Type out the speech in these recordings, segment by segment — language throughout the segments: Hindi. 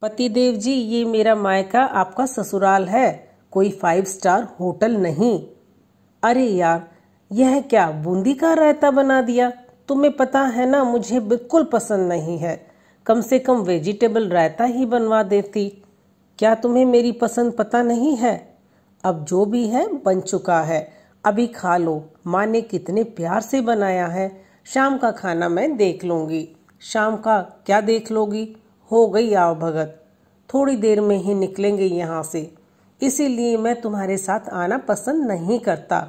पतिदेव जी, ये मेरा मायका आपका ससुराल है, कोई 5 स्टार होटल नहीं। अरे यार, यह क्या बूंदी का रायता बना दिया। तुम्हें पता है ना, मुझे बिल्कुल पसंद नहीं है। कम से कम वेजिटेबल रायता ही बनवा देती। क्या तुम्हें मेरी पसंद पता नहीं है? अब जो भी है बन चुका है, अभी खा लो। माँ ने कितने प्यार से बनाया है। शाम का खाना मैं देख लूंगी। शाम का क्या देख लोगी? हो गई आओ भगत, थोड़ी देर में ही निकलेंगे यहाँ से, इसीलिए मैं तुम्हारे साथ आना पसंद नहीं करता।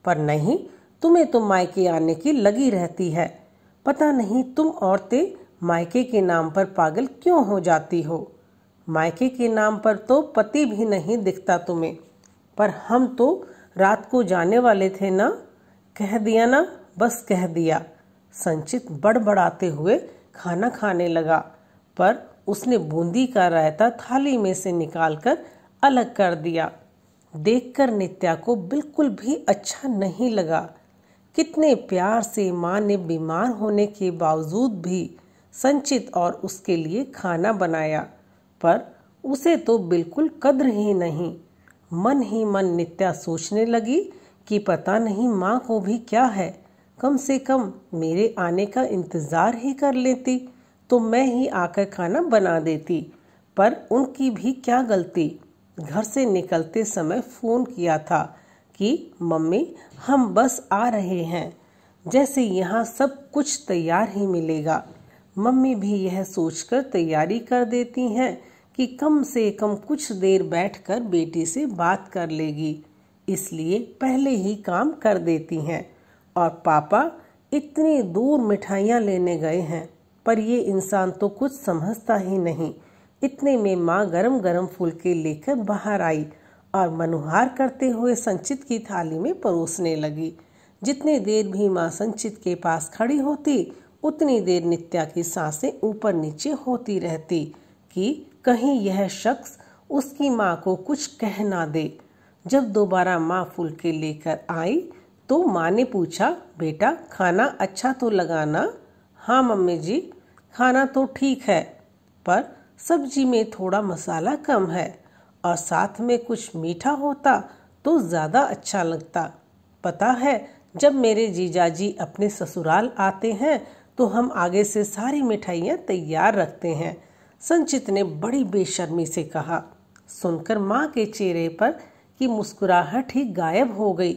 पर नहीं, तुम्हें तो मायके आने की लगी रहती है। पता नहीं तुम औरतें मायके के नाम पर पागल क्यों हो जाती हो। मायके के नाम पर तो पति भी नहीं दिखता तुम्हें। पर हम तो रात को जाने वाले थे ना। कह दिया ना, बस कह दिया। संचित बड़बड़ाते हुए खाना खाने लगा, पर उसने बूंदी का रायता थाली में से निकालकर अलग कर दिया। देखकर नित्या को बिल्कुल भी अच्छा नहीं लगा। कितने प्यार से माँ ने बीमार होने के बावजूद भी संचित और उसके लिए खाना बनाया, पर उसे तो बिल्कुल कद्र ही नहीं। मन ही मन नित्या सोचने लगी कि पता नहीं माँ को भी क्या है। कम से कम मेरे आने का इंतजार ही कर लेती तो मैं ही आकर खाना बना देती। पर उनकी भी क्या गलती। घर से निकलते समय फोन किया था कि मम्मी, हम बस आ रहे हैं, जैसे यहाँ सब कुछ तैयार ही मिलेगा। मम्मी भी यह सोचकर तैयारी कर देती हैं कि कम से कम कुछ देर बैठकर बेटी से बात कर लेगी, इसलिए पहले ही काम कर देती हैं। और पापा इतनी दूर मिठाइयाँ लेने गए हैं, पर ये इंसान तो कुछ समझता ही नहीं। इतने में माँ गरम गरम फुलके लेकर बाहर आई और मनुहार करते हुए संचित की थाली में परोसने लगी। जितनी देर भी माँ संचित के पास खड़ी होती, उतनी देर नित्या की सांसें ऊपर नीचे होती रहती कि कहीं यह शख्स उसकी माँ को कुछ कह ना दे। जब दोबारा माँ फुलके लेकर आई तो माँ ने पूछा, बेटा खाना अच्छा तो लगा ना? हाँ मम्मी जी, खाना तो ठीक है, पर सब्जी में थोड़ा मसाला कम है और साथ में कुछ मीठा होता तो ज़्यादा अच्छा लगता। पता है, जब मेरे जीजाजी अपने ससुराल आते हैं तो हम आगे से सारी मिठाइयाँ तैयार रखते हैं, संचित ने बड़ी बेशर्मी से कहा। सुनकर माँ के चेहरे पर की मुस्कुराहट ही गायब हो गई,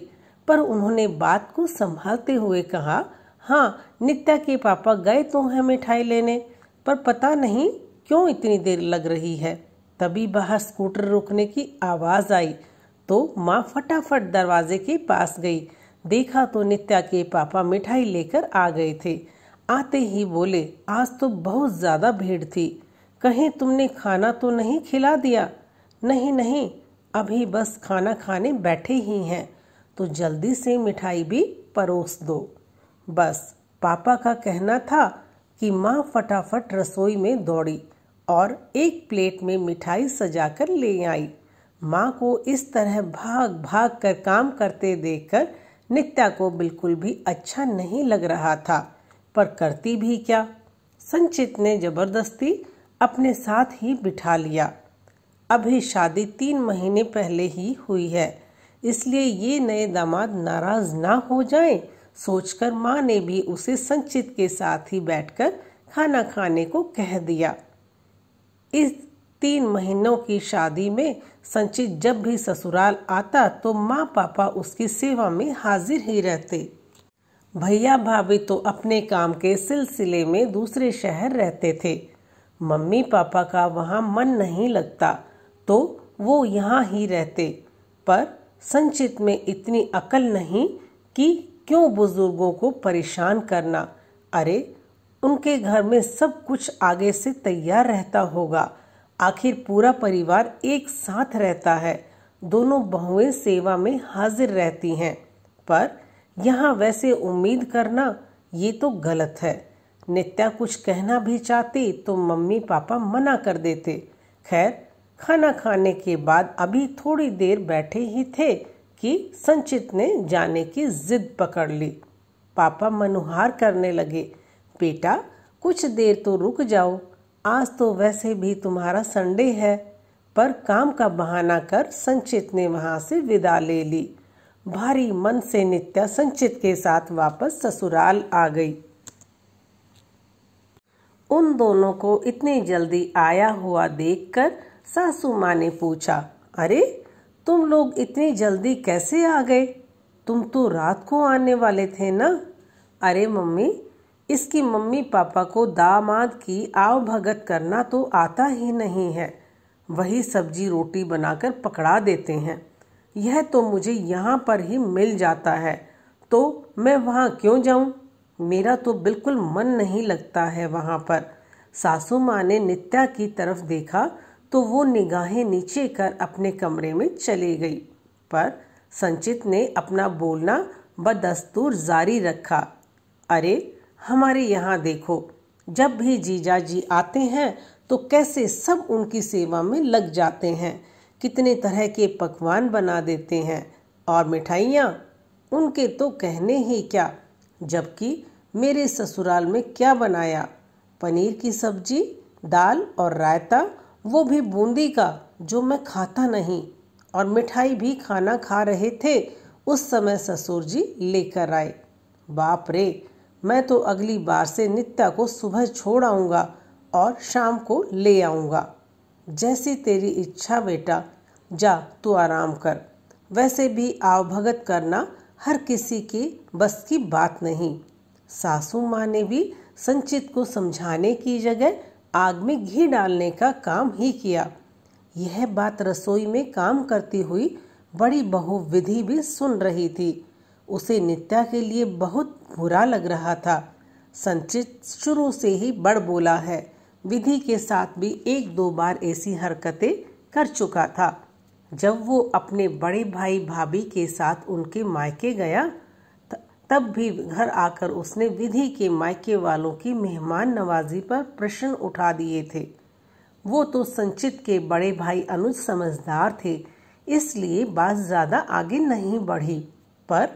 पर उन्होंने बात को संभालते हुए कहा, हाँ, नित्या के पापा गए तो हैं मिठाई लेने, पर पता नहीं क्यों इतनी देर लग रही है। तभी बाहर स्कूटर रुकने की आवाज आई तो माँ फटाफट दरवाजे के पास गई। देखा तो नित्या के पापा मिठाई लेकर आ गए थे। आते ही बोले, आज तो बहुत ज्यादा भीड़ थी, कहीं तुमने खाना तो नहीं खिला दिया? नहीं नहीं, अभी बस खाना खाने बैठे ही हैं, तो जल्दी से मिठाई भी परोस दो। बस पापा का कहना था कि माँ फटाफट रसोई में दौड़ी और एक प्लेट में मिठाई सजाकर ले आई। माँ को इस तरह भाग भाग कर काम करते देखकर नित्या को बिल्कुल भी अच्छा नहीं लग रहा था, पर करती भी क्या। संचित ने जबरदस्ती अपने साथ ही बिठा लिया। अभी शादी 3 महीने पहले ही हुई है, इसलिए ये नए दामाद नाराज ना हो जाएं, सोचकर माँ ने भी उसे संचित के साथ ही बैठकर खाना खाने को कह दिया। इस 3 महीनों की शादी में संचित जब भी ससुराल आता तो माँ पापा उसकी सेवा में हाजिर ही रहते। भैया भाभी तो अपने काम के सिलसिले में दूसरे शहर रहते थे। मम्मी पापा का वहाँ मन नहीं लगता तो वो यहाँ ही रहते, पर संचित में इतनी अकल नहीं कि क्यों बुजुर्गों को परेशान करना। अरे, उनके घर में सब कुछ आगे से तैयार रहता होगा, आखिर पूरा परिवार एक साथ रहता है। दोनों बहुएं सेवा में हाजिर रहती हैं, पर यहाँ वैसे उम्मीद करना ये तो गलत है। नित्या कुछ कहना भी चाहती तो मम्मी पापा मना कर देते। खैर, खाना खाने के बाद अभी थोड़ी देर बैठे ही थे कि संचित ने जाने की जिद पकड़ ली। पापा मनुहार करने लगे, बेटा कुछ देर तो रुक जाओ, आज तो वैसे भी तुम्हारा संडे है। पर काम का बहाना कर संचित ने वहां से विदा ले ली। भारी मन से नित्या संचित के साथ वापस ससुराल आ गई। उन दोनों को इतनी जल्दी आया हुआ देखकर सासू माँ ने पूछा, अरे तुम लोग इतनी जल्दी कैसे आ गए? तुम तो रात को आने वाले थे ना? अरे मम्मी, इसकी मम्मी पापा को दामाद की आवभगत करना तो आता ही नहीं है। वही सब्जी रोटी बनाकर पकड़ा देते हैं। यह तो मुझे यहाँ पर ही मिल जाता है, तो मैं वहाँ क्यों जाऊँ? मेरा तो बिल्कुल मन नहीं लगता है वहाँ पर। सासू माँ ने नित्या की तरफ देखा तो वो निगाहें नीचे कर अपने कमरे में चली गई। पर संचित ने अपना बोलना बदस्तूर जारी रखा, अरे हमारे यहाँ देखो, जब भी जीजा जी आते हैं तो कैसे सब उनकी सेवा में लग जाते हैं। कितने तरह के पकवान बना देते हैं और मिठाइयाँ, उनके तो कहने ही क्या। जबकि मेरे ससुराल में क्या बनाया? पनीर की सब्जी, दाल और रायता, वो भी बूंदी का, जो मैं खाता नहीं। और मिठाई भी खाना खा रहे थे उस समय ससुर जी लेकर आए। बाप रे, मैं तो अगली बार से नित्या को सुबह छोड़ आऊँगा और शाम को ले आऊँगा। जैसी तेरी इच्छा बेटा, जा तू आराम कर। वैसे भी आवभगत करना हर किसी की बस की बात नहीं। सासू माँ ने भी संचित को समझाने की जगह आग में घी डालने का काम ही किया। यह बात रसोई में काम करती हुई बड़ी बहू विधि भी सुन रही थी। उसे नित्या के लिए बहुत बुरा लग रहा था। संचित शुरू से ही बड़ बोला है। विधि के साथ भी एक दो बार ऐसी हरकतें कर चुका था। जब वो अपने बड़े भाई भाभी के साथ उनके मायके गया, तब भी घर आकर उसने विधि के मायके वालों की मेहमान नवाजी पर प्रश्न उठा दिए थे। वो तो संचित के बड़े भाई अनुज समझदार थे, इसलिए बात ज्यादा आगे नहीं बढ़ी। पर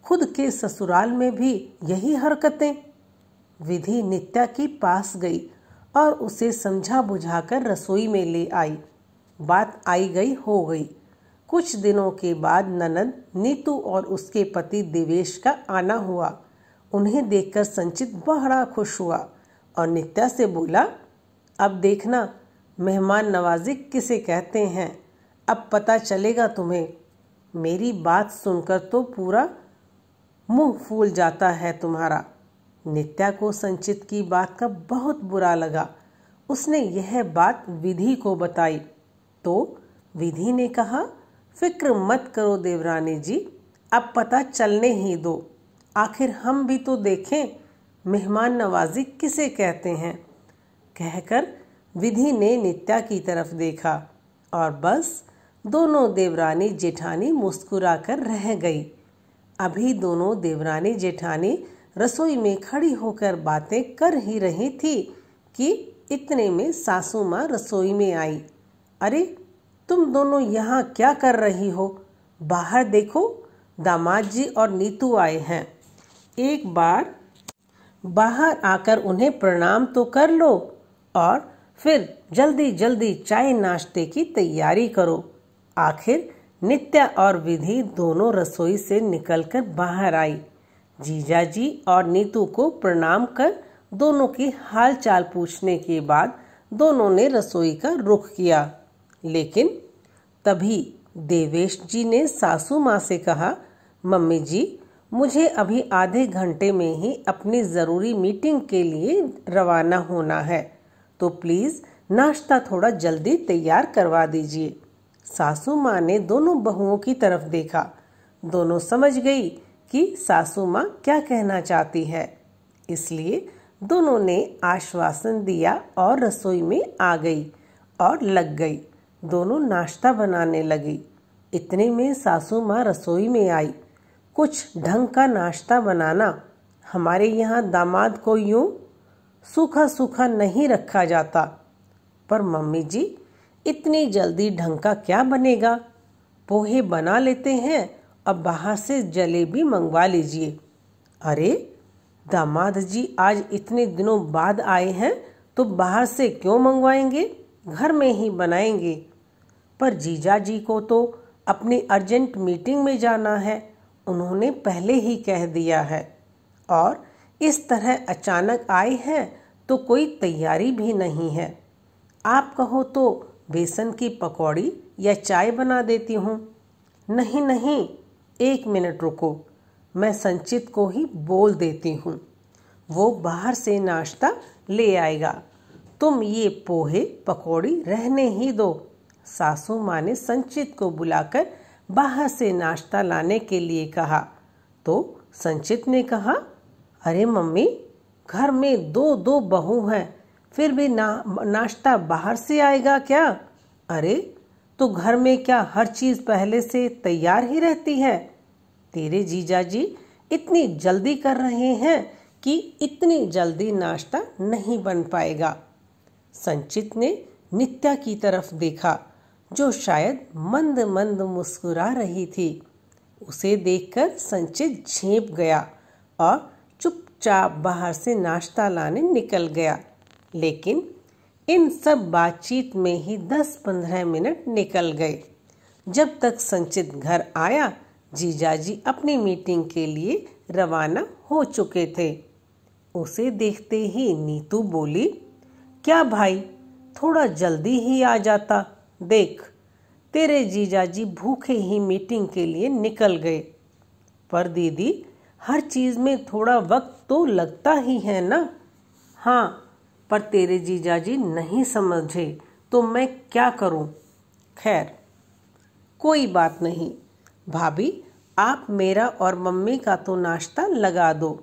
खुद के ससुराल में भी यही हरकतें। विधि नित्या के पास गई और उसे समझा बुझाकर रसोई में ले आई। बात आई गई हो गई। कुछ दिनों के बाद ननद नीतू और उसके पति देवेश का आना हुआ। उन्हें देखकर संचित बड़ा खुश हुआ और नित्या से बोला, अब देखना मेहमान नवाजी किसे कहते हैं, अब पता चलेगा तुम्हें। मेरी बात सुनकर तो पूरा मुंह फूल जाता है तुम्हारा। नित्या को संचित की बात का बहुत बुरा लगा। उसने यह बात विधि को बताई तो विधि ने कहा, फिक्र मत करो देवरानी जी, अब पता चलने ही दो। आखिर हम भी तो देखें मेहमान नवाजी किसे कहते हैं। कहकर विधि ने नित्या की तरफ देखा और बस दोनों देवरानी जेठानी मुस्कुराकर रह गई। अभी दोनों देवरानी जेठानी रसोई में खड़ी होकर बातें कर ही रही थी कि इतने में सासू माँ रसोई में आई। अरे तुम दोनों यहाँ क्या कर रही हो? बाहर देखो, दामाद जी और नीतू आए हैं। एक बार बाहर आकर उन्हें प्रणाम तो कर लो और फिर जल्दी जल्दी चाय नाश्ते की तैयारी करो। आखिर नित्या और विधि दोनों रसोई से निकलकर बाहर आई। जीजा जी और नीतू को प्रणाम कर दोनों की हाल चाल पूछने के बाद दोनों ने रसोई का रुख किया। लेकिन तभी देवेश जी ने सासू माँ से कहा, मम्मी जी, मुझे अभी आधे घंटे में ही अपनी ज़रूरी मीटिंग के लिए रवाना होना है, तो प्लीज़ नाश्ता थोड़ा जल्दी तैयार करवा दीजिए। सासू माँ ने दोनों बहुओं की तरफ देखा। दोनों समझ गई कि सासू माँ क्या कहना चाहती है, इसलिए दोनों ने आश्वासन दिया और रसोई में आ गई और लग गई। दोनों नाश्ता बनाने लगी। इतने में सासू माँ रसोई में आई। कुछ ढंग का नाश्ता बनाना, हमारे यहाँ दामाद को यूं सूखा सूखा नहीं रखा जाता। पर मम्मी जी, इतनी जल्दी ढंग का क्या बनेगा? पोहे बना लेते हैं, अब बाहर से जलेबी मंगवा लीजिए। अरे दामाद जी आज इतने दिनों बाद आए हैं तो बाहर से क्यों मंगवाएंगे, घर में ही बनाएंगे। पर जीजा जी को तो अपनी अर्जेंट मीटिंग में जाना है, उन्होंने पहले ही कह दिया है। और इस तरह अचानक आए हैं तो कोई तैयारी भी नहीं है। आप कहो तो बेसन की पकौड़ी या चाय बना देती हूँ। नहीं नहीं, 1 मिनट रुको, मैं संचित को ही बोल देती हूँ, वो बाहर से नाश्ता ले आएगा। तुम ये पोहे पकौड़ी रहने ही दो। सासू माँ ने संचित को बुलाकर बाहर से नाश्ता लाने के लिए कहा तो संचित ने कहा, अरे मम्मी, घर में 2 बहू हैं, फिर भी नाश्ता बाहर से आएगा क्या? अरे तो घर में क्या हर चीज़ पहले से तैयार ही रहती है? तेरे जीजा जी इतनी जल्दी कर रहे हैं कि इतनी जल्दी नाश्ता नहीं बन पाएगा। संचित ने नित्या की तरफ देखा, जो शायद मंद मंद मुस्कुरा रही थी। उसे देखकर संचित झेंप गया और चुपचाप बाहर से नाश्ता लाने निकल गया। लेकिन इन सब बातचीत में ही 10-15 मिनट निकल गए। जब तक संचित घर आया, जीजाजी अपनी मीटिंग के लिए रवाना हो चुके थे। उसे देखते ही नीतू बोली, क्या भाई, थोड़ा जल्दी ही आ जाता। देख, तेरे जीजाजी भूखे ही मीटिंग के लिए निकल गए। पर दीदी, हर चीज़ में थोड़ा वक्त तो लगता ही है ना। हाँ, पर तेरे जीजाजी नहीं समझे तो मैं क्या करूं? खैर, कोई बात नहीं। भाभी, आप मेरा और मम्मी का तो नाश्ता लगा दो।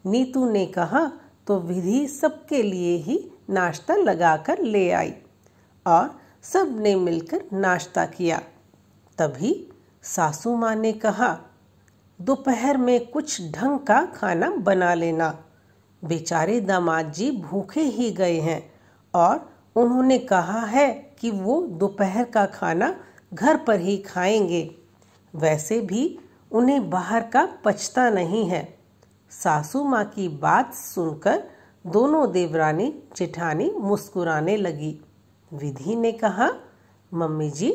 नीतू ने कहा तो विधि सबके लिए ही नाश्ता लगाकर ले आई और सब ने मिलकर नाश्ता किया। तभी सासू माँ ने कहा, दोपहर में कुछ ढंग का खाना बना लेना। बेचारे दामाद जी भूखे ही गए हैं और उन्होंने कहा है कि वो दोपहर का खाना घर पर ही खाएंगे। वैसे भी उन्हें बाहर का पचता नहीं है। सासू माँ की बात सुनकर दोनों देवरानी जेठानी मुस्कुराने लगी। विधि ने कहा, मम्मी जी,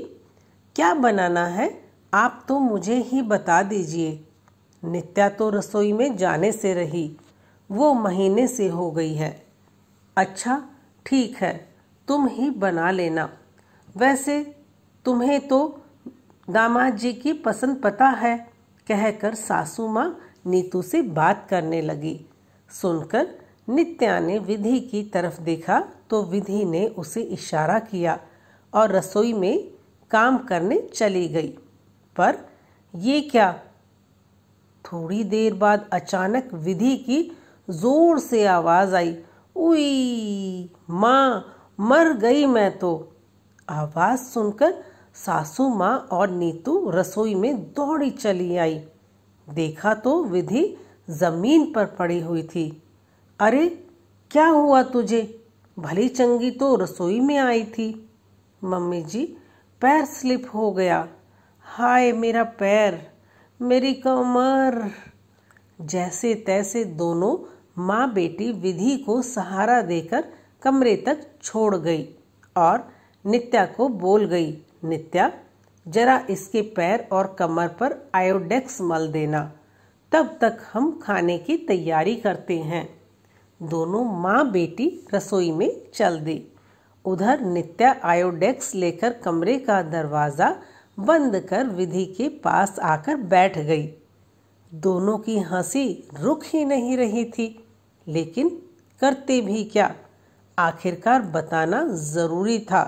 क्या बनाना है आप तो मुझे ही बता दीजिए। नित्या तो रसोई में जाने से रही, वो महीने से हो गई है। अच्छा ठीक है, तुम ही बना लेना। वैसे तुम्हें तो दामाद जी की पसंद पता है, कहकर सासू माँ नीतू से बात करने लगी। सुनकर नित्या ने विधि की तरफ देखा तो विधि ने उसे इशारा किया और रसोई में काम करने चली गई। पर ये क्या? थोड़ी देर बाद अचानक विधि की जोर से आवाज आई, उई माँ, मर गई मैं तो। आवाज सुनकर सासू माँ और नीतू रसोई में दौड़ी चली आई। देखा तो विधि जमीन पर पड़ी हुई थी। अरे क्या हुआ तुझे? भली चंगी तो रसोई में आई थी। मम्मी जी, पैर स्लिप हो गया। हाय मेरा पैर, मेरी कमर। जैसे तैसे दोनों माँ बेटी विधि को सहारा देकर कमरे तक छोड़ गई और नित्या को बोल गई, नित्या, जरा इसके पैर और कमर पर आयोडेक्स मल देना, तब तक हम खाने की तैयारी करते हैं। दोनों माँ बेटी रसोई में चल दी। उधर नित्या आयोडेक्स लेकर कमरे का दरवाज़ा बंद कर विधि के पास आकर बैठ गई। दोनों की हंसी रुक ही नहीं रही थी, लेकिन करते भी क्या? आखिरकार बताना ज़रूरी था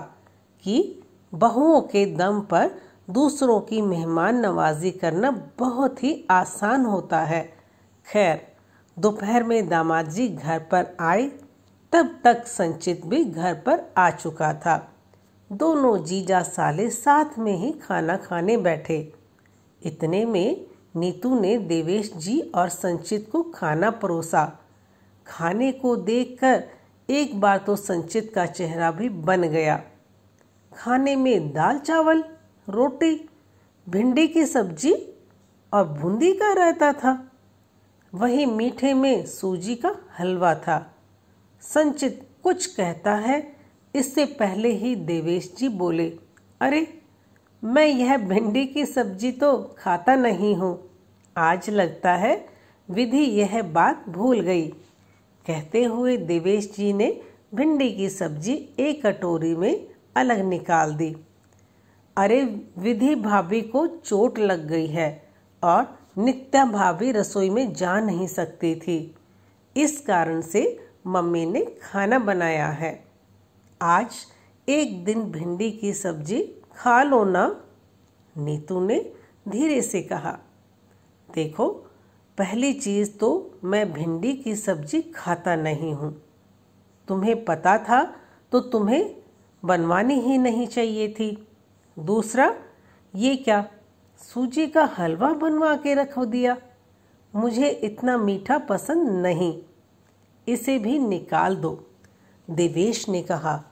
कि बहुओं के दम पर दूसरों की मेहमान नवाजी करना बहुत ही आसान होता है। खैर, दोपहर में दामाद जी घर पर आए, तब तक संचित भी घर पर आ चुका था। दोनों जीजा साले साथ में ही खाना खाने बैठे। इतने में नीतू ने देवेश जी और संचित को खाना परोसा। खाने को देखकर एक बार तो संचित का चेहरा भी बन गया। खाने में दाल चावल, रोटी, भिंडी की सब्जी और बूंदी का रायता था। वहीं मीठे में सूजी का हलवा था। संचित कुछ कहता है इससे पहले ही देवेश जी बोले, अरे मैं यह भिंडी की सब्जी तो खाता नहीं हूँ। आज लगता है विधि यह बात भूल गई। कहते हुए देवेश जी ने भिंडी की सब्जी एक कटोरी में अलग निकाल दी। अरे विधि भाभी को चोट लग गई है और नित्या भाभी रसोई में जा नहीं सकती थी। इस कारण से मम्मी ने खाना बनाया है। आज एक दिन भिंडी की सब्जी खा लो ना। नीतू ने धीरे से कहा, देखो पहली चीज़ तो मैं भिंडी की सब्जी खाता नहीं हूँ। तुम्हें पता था तो तुम्हें बनवानी ही नहीं चाहिए थी। दूसरा, ये क्या सूजी का हलवा बनवा के रख दिया। मुझे इतना मीठा पसंद नहीं, इसे भी निकाल दो, देवेश ने कहा।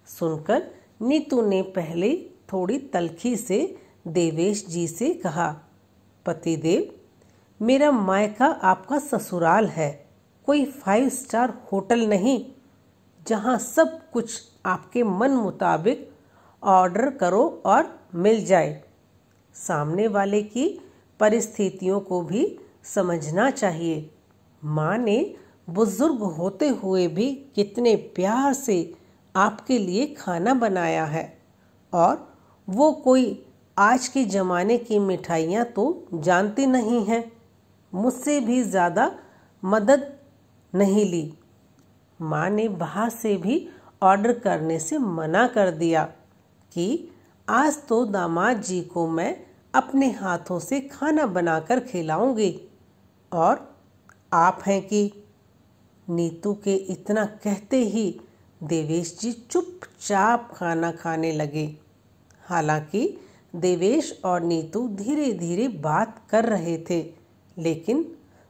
सुनकर नीतू ने पहले थोड़ी तलखी से देवेश जी से कहा, पतिदेव, मेरा मायका आपका ससुराल है, कोई 5 स्टार होटल नहीं जहां सब कुछ आपके मन मुताबिक ऑर्डर करो और मिल जाए। सामने वाले की परिस्थितियों को भी समझना चाहिए। माँ ने बुजुर्ग होते हुए भी कितने प्यार से आपके लिए खाना बनाया है, और वो कोई आज के ज़माने की मिठाइयाँ तो जानती नहीं हैं। मुझसे भी ज़्यादा मदद नहीं ली। माँ ने बाहर से भी ऑर्डर करने से मना कर दिया कि आज तो दामाद जी को मैं अपने हाथों से खाना बनाकर खिलाऊंगी, और आप हैं कि। नीतू के इतना कहते ही देवेश जी चुपचाप खाना खाने लगे। हालांकि देवेश और नीतू धीरे धीरे बात कर रहे थे, लेकिन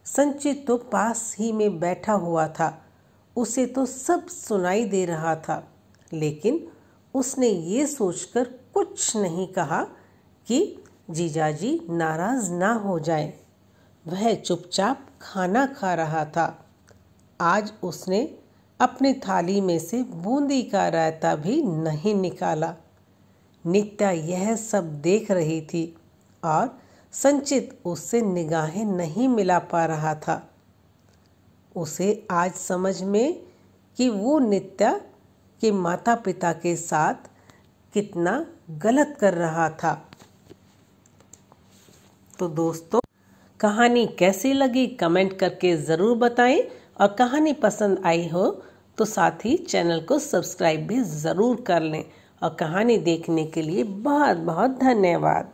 संचित तो पास ही में बैठा हुआ था। उसे तो सब सुनाई दे रहा था, लेकिन उसने ये सोचकर कुछ नहीं कहा कि जीजाजी नाराज ना हो जाए। वह चुपचाप खाना खा रहा था। आज उसने अपनी थाली में से बूंदी का रायता भी नहीं निकाला। नित्या यह सब देख रही थी और संचित उससे निगाहें नहीं मिला पा रहा था। उसे आज समझ में कि वो नित्या के माता पिता के साथ कितना गलत कर रहा था। तो दोस्तों, कहानी कैसी लगी कमेंट करके ज़रूर बताएं, और कहानी पसंद आई हो तो साथ ही चैनल को सब्सक्राइब भी ज़रूर कर लें। और कहानी देखने के लिए बहुत बहुत धन्यवाद।